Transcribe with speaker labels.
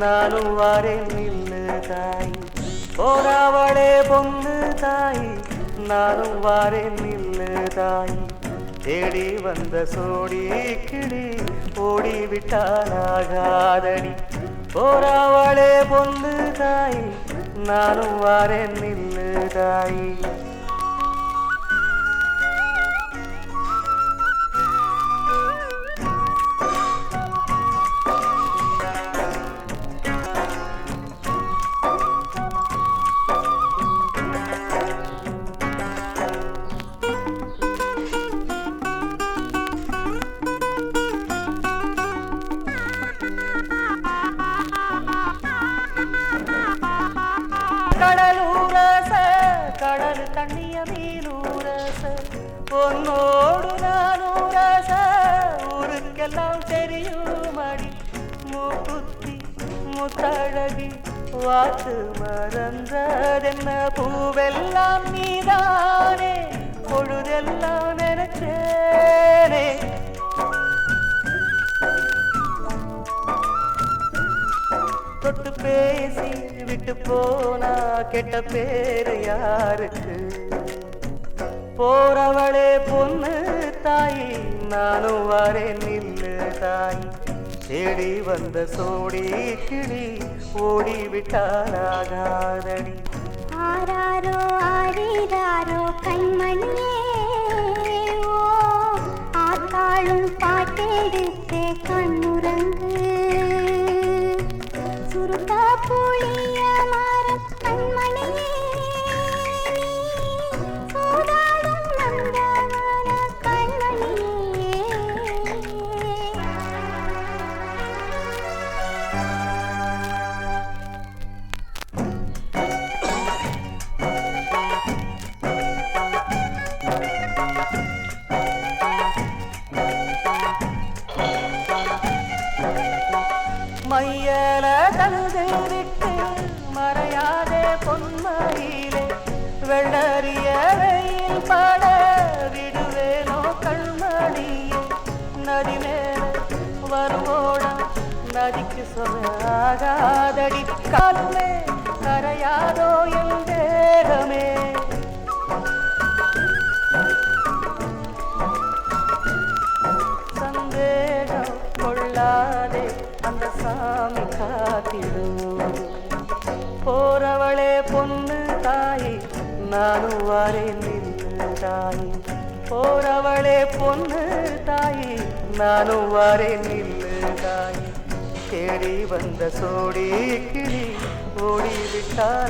Speaker 1: நானும் வாரேன் நில்லு தாய். போராவளே பொண்ணு தாய், நானும் வாரேன் நில்லு தாய். தேடி வந்த சோடி கிளி ஓடிவிட்டாலாகாதடி. போராவளே பொண்ணு தாய், நானும் வாரேன் நில்லு தாய். கடலூரச கடல் தண்ணிய மீனூரச பொன்னோடு நானூரச ஊருக்கெல்லாம் தெரியுமடி. மூக்குத்தி முத்தழகி வாக்கு மறந்ததென்ன பூவெல்லாம் நீதானே பொழுதெல்லாம் நினைச்சேனே. தொட்டு பேசி விட்டு போனா கெட்ட பேரு யாருக்கு? போறவளே பொண்ணு தாய், நானும் வாரேன் நில்லு தாய். தேடி வந்த சோடி கிளி ஓடிவிட்டாலாகாதடி.
Speaker 2: ஆராரோ ஆரிராரோ கண்மணியே, ஓ ஆத்தாளும் பாட்டெடுத்தே கண்ணுறங்கு. சுருட்ட புளிய மரம் கண்மணியே, சூதாடும் நந்தவன கண்மணியே.
Speaker 1: மையல கழுதை விட்டு மறையாதே பொன்மையிலே, வெள்ளறிய வெயில் பட விடுவேனோ கண்மணியே. நதி மேல வருவோடா நதிக்கு சொல்லாகாதடி. காலுமே கரையாதோ என் தேகமே. சந்தேகம் கொள்ளாதே அந்த சாமி காத்திடும். போறவளே பொண்ணு தாய், நானும் வாரேன் நில்லு தாய். போறவளே பொண்ணு தாய், நானும் வாரேன் நில்லு தாய். தேடி வந்த சோடி கிளி ஓடிவிட்டாலாகாதடி.